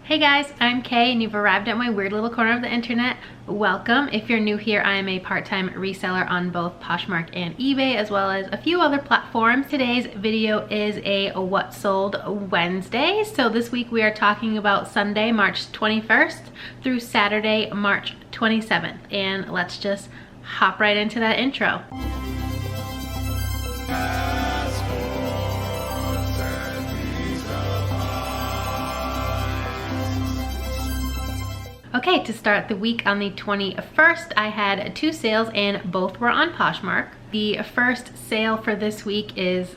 Hey guys, I'm Kay and you've arrived at my weird little corner of the internet. Welcome. If you're new here, I am a part-time reseller on both Poshmark and eBay, as well as a few other platforms. Today's video is a What Sold Wednesday. So this week we are talking about Sunday, March 21st through Saturday, March 27th. And let's just hop right into that intro. Okay, to start the week on the 21st, I had two sales and both were on Poshmark. The first sale for this week is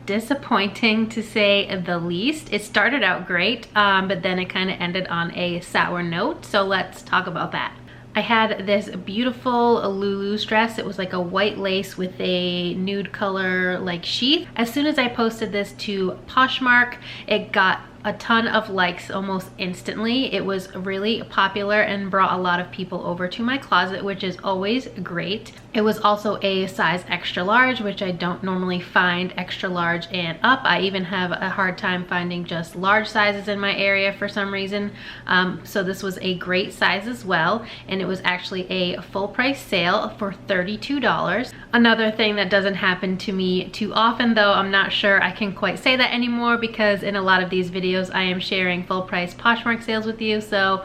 disappointing to say the least. It started out great, but then it kind of ended on a sour note, so let's talk about that. I had this beautiful Lulu's dress. It was like a white lace with a nude color like sheath. As soon as I posted this to Poshmark, it got a ton of likes almost instantly. It was really popular and brought a lot of people over to my closet, which is always great. It was also a size extra large, which I don't normally find extra large and up. I even have a hard time finding just large sizes in my area for some reason. So this was a great size as well. And it was actually a full price sale for $32. Another thing that doesn't happen to me too often, though I'm not sure I can quite say that anymore, because in a lot of these videos I am sharing full price Poshmark sales with you, so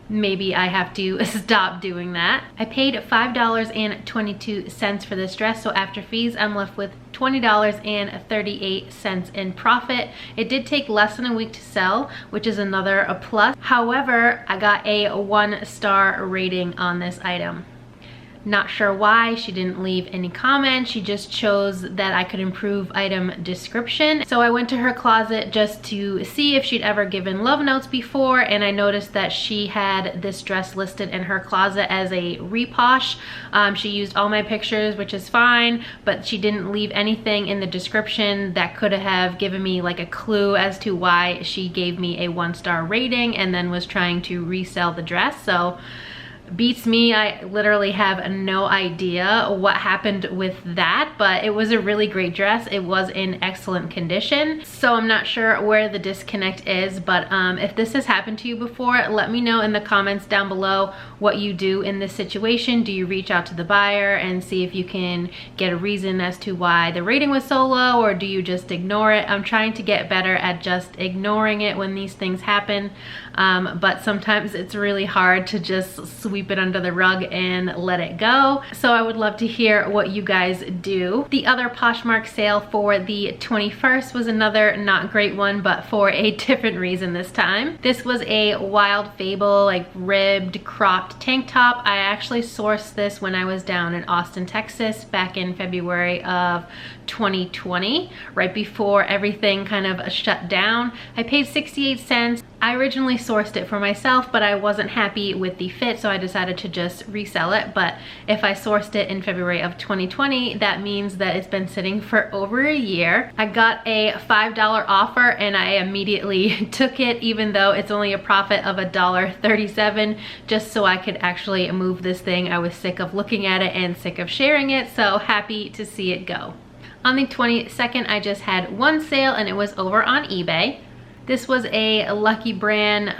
maybe I have to stop doing that. I paid $5.22 for this dress, so after fees I'm left with $20.38 in profit. It did take less than a week to sell, which is another a plus. However, I got a 1-star rating on this item. Not sure why. She didn't leave any comments. She just chose that I could improve item description. So I went to her closet just to see if she'd ever given love notes before, and I noticed that she had this dress listed in her closet as a reposh. She used all my pictures, which is fine, but she didn't leave anything in the description that could have given me like a clue as to why she gave me a 1-star rating and then was trying to resell the dress. So beats me. I literally have no idea what happened with that, but it was a really great dress. It was in excellent condition, so I'm not sure where the disconnect is, but if this has happened to you before, let me know in the comments down below what you do in this situation. Do you reach out to the buyer and see if you can get a reason as to why the rating was so low, or do you just ignore it? I'm trying to get better at just ignoring it when these things happen, but sometimes it's really hard to just sweep it under the rug and let it go. So I would love to hear what you guys do. The other Poshmark sale for the 21st was another not great one, but for a different reason this time. This was a Wild Fable like ribbed cropped tank top. I actually sourced this when I was down in Austin, Texas back in February of 2020, right before everything kind of shut down. I paid 68 cents. I originally sourced it for myself, but I wasn't happy with the fit, so I decided to just resell it. But if I sourced it in February of 2020, that means that it's been sitting for over a year. I got a $5 offer and I immediately took it, even though it's only a profit of $1.37, just so I could actually move this thing. I was sick of looking at it and sick of sharing it, so happy to see it go. On the 22nd, I just had one sale and it was over on eBay. This was a Lucky Brand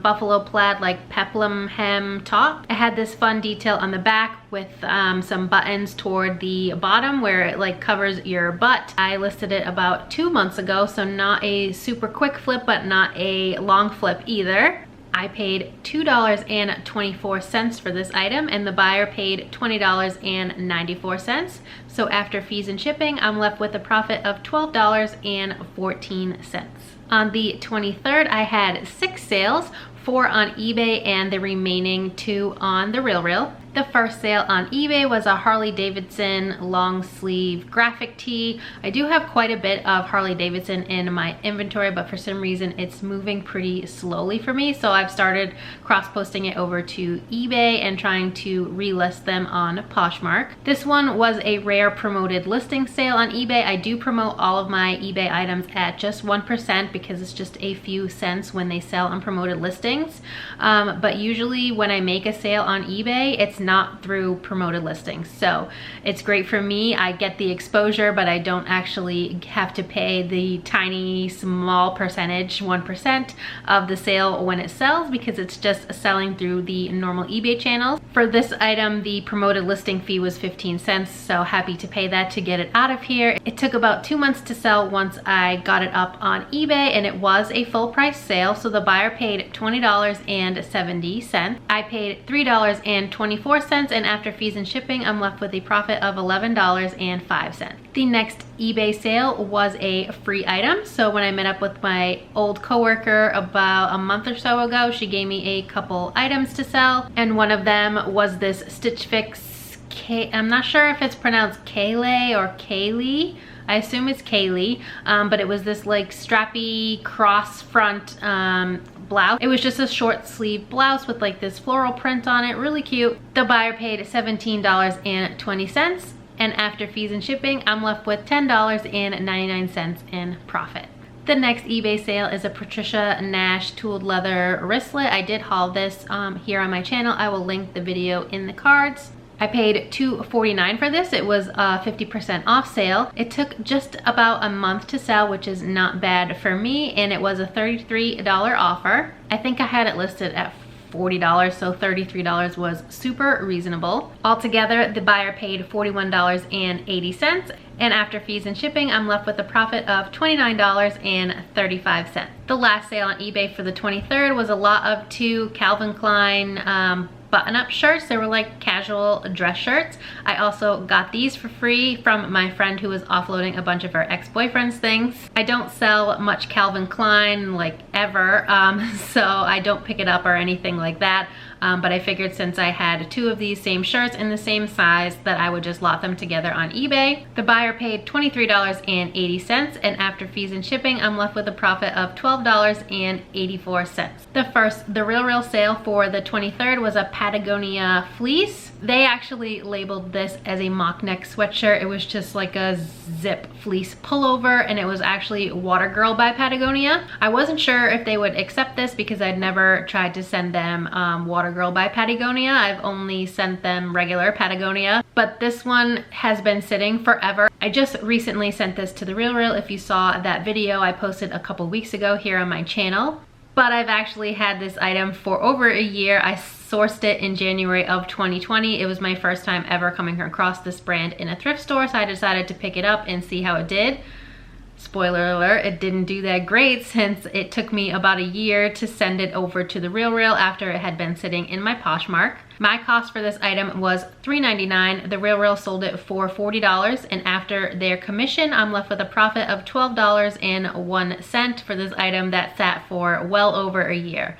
buffalo plaid like peplum hem top. It had this fun detail on the back with some buttons toward the bottom where it like covers your butt. I listed it about 2 months ago, so not a super quick flip, but not a long flip either. I paid $2.24 for this item and the buyer paid $20.94. So after fees and shipping, I'm left with a profit of $12.14. On the 23rd, I had 6 sales, 4 on eBay and the remaining 2 on TheRealReal. The first sale on eBay was a Harley Davidson long sleeve graphic tee. I do have quite a bit of Harley Davidson in my inventory, but for some reason it's moving pretty slowly for me. So I've started cross-posting it over to eBay and trying to relist them on Poshmark. This one was a rare promoted listing sale on eBay. I do promote all of my eBay items at just 1% because it's just a few cents when they sell on promoted listings. But usually when I make a sale on eBay, it's it's not through promoted listings. So it's great for me. I get the exposure, but I don't actually have to pay the tiny small percentage, 1% of the sale when it sells, because it's just selling through the normal eBay channels. For this item, the promoted listing fee was 15 cents, so happy to pay that to get it out of here. It took about 2 months to sell once I got it up on eBay, and it was a full price sale. So the buyer paid $20.70. I paid $3.24, and after fees and shipping, I'm left with a profit of $11.05. The next eBay sale was a free item. So when I met up with my old coworker about a month or so ago, she gave me a couple items to sell, and one of them was this Stitch Fix I'm not sure if it's pronounced Kaylee or Kaylee. I assume it's Kaylee, but it was this like strappy cross front blouse. It was just a short sleeve blouse with like this floral print on it, really cute. The buyer paid $17.20, and after fees and shipping, I'm left with $10.99 in profit. The next eBay sale is a Patricia Nash tooled leather wristlet. I did haul this here on my channel. I will link the video in the cards. I paid $2.49 for this. It was a 50% off sale. It took just about a month to sell, which is not bad for me, and it was a $33 offer. I think I had it listed at $40, so $33 was super reasonable. Altogether, the buyer paid $41.80, and after fees and shipping, I'm left with a profit of $29.35. The last sale on eBay for the 23rd was a lot of 2 Calvin Klein button-up shirts. They were like casual dress shirts. I also got these for free from my friend who was offloading a bunch of her ex-boyfriend's things. I don't sell much Calvin Klein like ever, so I don't pick it up or anything like that. But I figured since I had 2 of these same shirts in the same size that I would just lot them together on eBay. The buyer paid $23.80, and after fees and shipping, I'm left with a profit of $12.84. The first TheRealReal sale for the 23rd was a Patagonia fleece. They actually labeled this as a mock neck sweatshirt. It was just like a zip fleece pullover, and it was actually Water Girl by Patagonia. I wasn't sure if they would accept this because I'd never tried to send them Water Girl by Patagonia. I've only sent them regular Patagonia, but this one has been sitting forever. I just recently sent this to TheRealReal. If you saw that video I posted a couple weeks ago here on my channel, but I've actually had this item for over a year. I sourced it in January of 2020. It was my first time ever coming across this brand in a thrift store, so I decided to pick it up and see how it did. Spoiler alert, it didn't do that great since it took me about a year to send it over to TheRealReal after it had been sitting in my Poshmark. My cost for this item was $3.99. TheRealReal sold it for $40, and after their commission, I'm left with a profit of $12.01 for this item that sat for well over a year.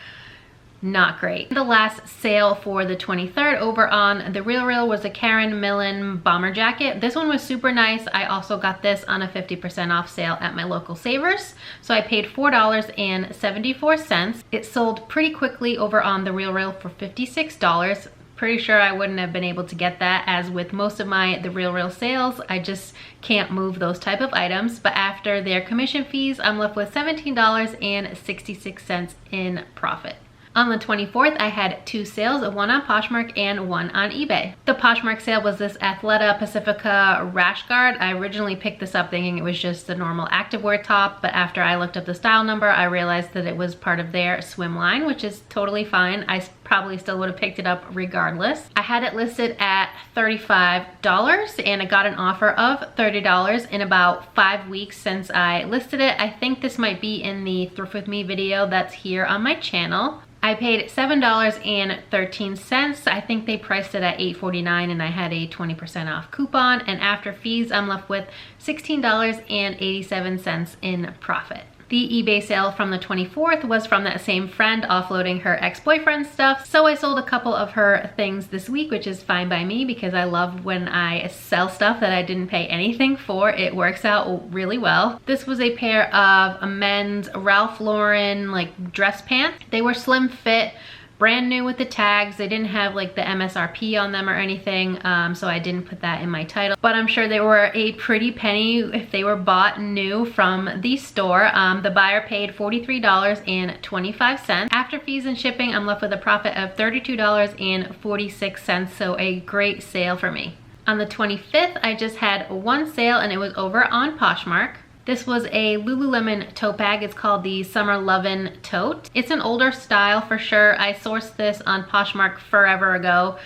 Not great. The last sale for the 23rd over on TheRealReal was a Karen Millen bomber jacket. This one was super nice. I also got this on a 50% off sale at my local Savers. So I paid $4.74. It sold pretty quickly over on TheRealReal for $56. Pretty sure I wouldn't have been able to get that, as with most of my TheRealReal sales, I just can't move those type of items. But after their commission fees, I'm left with $17.66 in profit. On the 24th, I had 2 sales, one on Poshmark and one on eBay. The Poshmark sale was this Athleta Pacifica rash guard. I originally picked this up thinking it was just the normal activewear top, but after I looked up the style number, I realized that it was part of their swim line, which is totally fine. I probably still would have picked it up regardless. I had it listed at $35, and I got an offer of $30 in about 5 weeks since I listed it. I think this might be in the Thrift With Me video that's here on my channel. I paid $7.13. I think they priced it at $8.49, and I had a 20% off coupon, and after fees, I'm left with $16.87 in profit. The eBay sale from the 24th was from that same friend offloading her ex-boyfriend stuff. So I sold a couple of her things this week, which is fine by me because I love when I sell stuff that I didn't pay anything for. It works out really well. This was a pair of men's Ralph Lauren like dress pants. They were slim fit, brand new with the tags. They didn't have like the MSRP on them or anything, so I didn't put that in my title. But I'm sure they were a pretty penny if they were bought new from the store. The buyer paid $43.25. After fees and shipping, I'm left with a profit of $32.46, so a great sale for me. On the 25th, I just had one sale and it was over on Poshmark. This was a Lululemon tote bag. It's called the Summer Lovin' Tote. It's an older style for sure. I sourced this on Poshmark forever ago,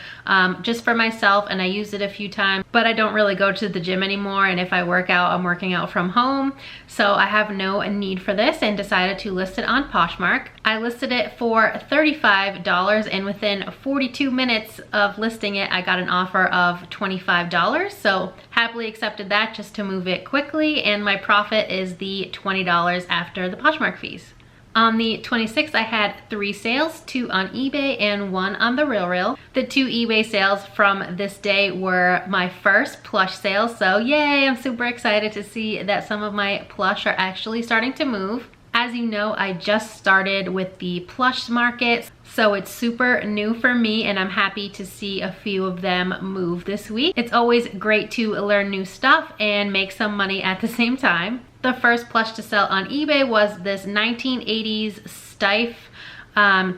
just for myself, and I used it a few times, but I don't really go to the gym anymore, and if I work out, I'm working out from home, so I have no need for this and decided to list it on Poshmark. I listed it for $35, and within 42 minutes of listing it, I got an offer of $25, so happily accepted that just to move it quickly, and my profit is the $20 after the Poshmark fees. On the 26th, I had 3 sales, 2 on eBay and 1 on TheRealReal. The 2 eBay sales from this day were my first plush sales, so yay, I'm super excited to see that some of my plush are actually starting to move. As you know, I just started with the plush market, so it's super new for me, and I'm happy to see a few of them move this week. It's always great to learn new stuff and make some money at the same time. The first plush to sell on eBay was this 1980s Steiff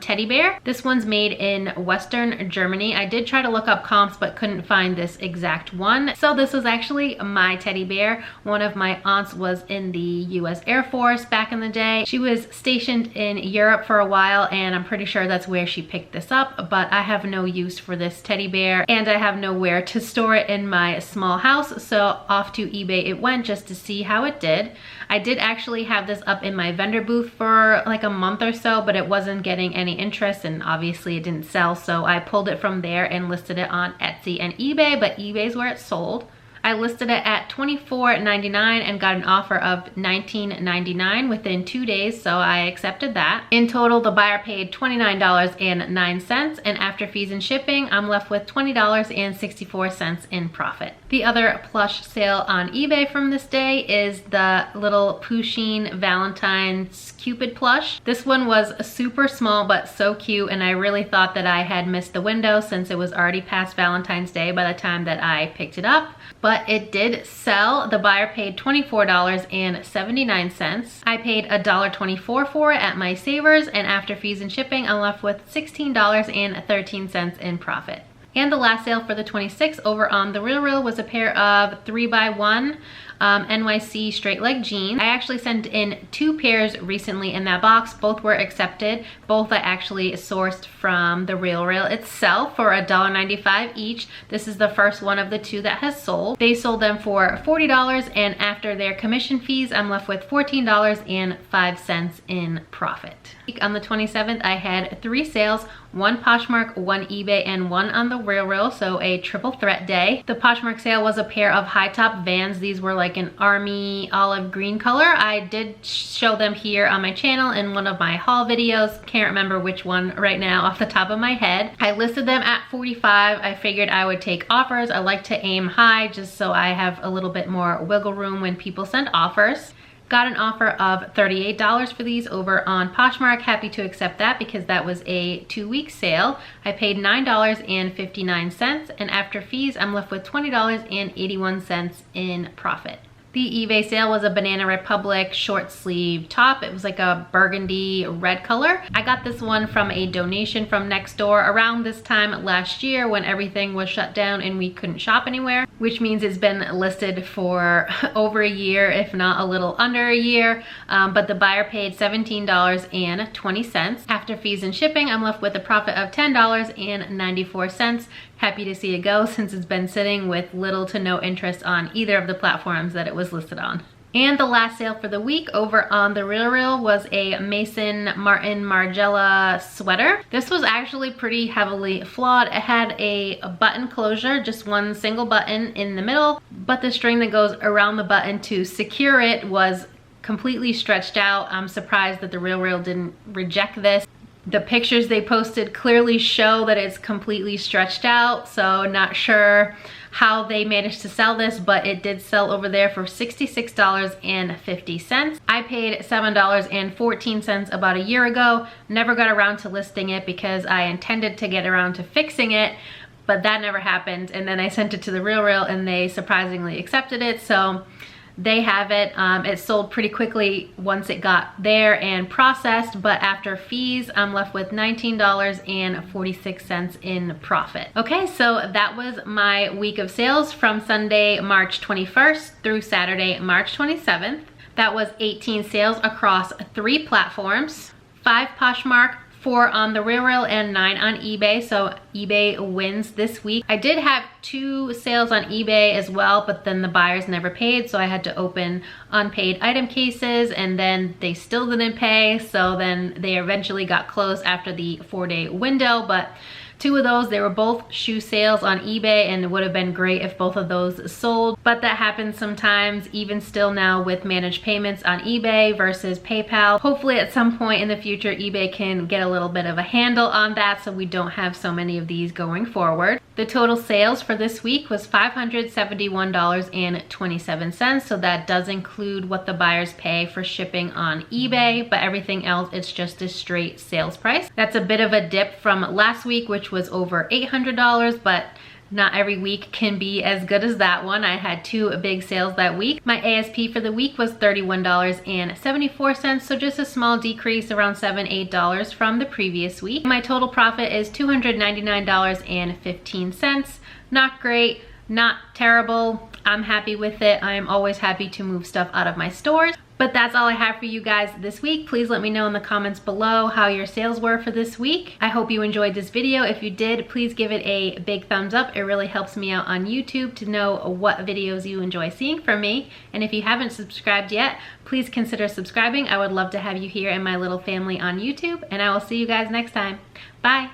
teddy bear. This one's made in Western Germany. I did try to look up comps but couldn't find this exact one. So this was actually my teddy bear. One of my aunts was in the US Air Force back in the day. She was stationed in Europe for a while, and I'm pretty sure that's where she picked this up, but I have no use for this teddy bear and I have nowhere to store it in my small house, so off to eBay it went just to see how it did. I did actually have this up in my vendor booth for like a month or so, but it wasn't getting any interest, and obviously it didn't sell, so I pulled it from there and listed it on Etsy and eBay, but eBay's where it sold. I listed it at $24.99 and got an offer of $19.99 within 2 days, so I accepted that. In total, the buyer paid $29.09, and after fees and shipping, I'm left with $20.64 in profit. The other plush sale on eBay from this day is the little Pusheen Valentine's Cupid plush. This one was super small but so cute, and I really thought that I had missed the window since it was already past Valentine's Day by the time that I picked it up. But it did sell. The buyer paid $24.79. I paid $1.24 for it at my Savers, and after fees and shipping, I'm left with $16.13 in profit. And the last sale for the 26th over on TheRealReal was a pair of 3x1 NYC straight leg jeans. I actually sent in 2 pairs recently in that box. Both were accepted. Both I actually sourced from TheRealReal itself for $1.95 each. This is the first one of the 2 that has sold. They sold them for $40, and after their commission fees, I'm left with $14.05 in profit. On the 27th, I had 3 sales, 1 Poshmark, 1 eBay, and 1 on TheRealReal, so a triple threat day. The Poshmark sale was a pair of high top Vans. These were like an army olive green color. I did show them here on my channel in one of my haul videos. Can't remember which one right now off the top of my head. I listed them at $45. I figured I would take offers. I like to aim high just so I have a little bit more wiggle room when people send offers. Got an offer of $38 for these over on Poshmark. Happy to accept that because that was a 2-week sale. I paid $9.59, and after fees, I'm left with $20.81 in profit. The eBay sale was a Banana Republic short sleeve top. It was like a burgundy red color. I got this one from a donation from next door around this time last year when everything was shut down and we couldn't shop anywhere, which means it's been listed for over a year, if not a little under a year. But the buyer paid $17.20. After fees and shipping, I'm left with a profit of $10.94. Happy to see it go since it's been sitting with little to no interest on either of the platforms that it was listed on. And the last sale for the week over on TheRealReal was a Mason Martin Margiela sweater. This was actually pretty heavily flawed. It had a button closure, just one single button in the middle, but the string that goes around the button to secure it was completely stretched out. I'm surprised that TheRealReal didn't reject this. The pictures they posted clearly show that it's completely stretched out, so not sure how they managed to sell this, but it did sell over there for $66.50. I paid $7.14 about a year ago. Never got around to listing it because I intended to get around to fixing it, but that never happened. And then I sent it to TheRealReal and they surprisingly accepted it. So they have it. It sold pretty quickly once it got there and processed, but after fees, I'm left with $19.46 in profit. Okay, so that was my week of sales from Sunday, March 21st through Saturday, March 27th. That was 18 sales across 3 platforms, 5 Poshmark, 4 on TheRealReal, and 9 on eBay. So eBay wins this week. I did have 2 sales on eBay as well, but then the buyers never paid, so I had to open unpaid item cases, and then they still didn't pay, so then they eventually got closed after the 4-day window. But 2 of those, they were both shoe sales on eBay, and it would have been great if both of those sold, but that happens sometimes, even still now with managed payments on eBay versus PayPal. Hopefully at some point in the future, eBay can get a little bit of a handle on that so we don't have so many of these going forward. The total sales for this week was $571.27, so that does include what the buyers pay for shipping on eBay, but everything else, it's just a straight sales price. That's a bit of a dip from last week, which was over $800, but not every week can be as good as that one. I had 2 big sales that week. My ASP for the week was $31.74, so just a small decrease, around $7-8 from the previous week. My total profit is $299.15. Not great, not terrible. I'm happy with it. I'm always happy to move stuff out of my stores. But that's all I have for you guys this week. Please let me know in the comments below how your sales were for this week. I hope you enjoyed this video. If you did, please give it a big thumbs up. It really helps me out on YouTube to know what videos you enjoy seeing from me. And if you haven't subscribed yet, please consider subscribing. I would love to have you here in my little family on YouTube, and I will see you guys next time. Bye.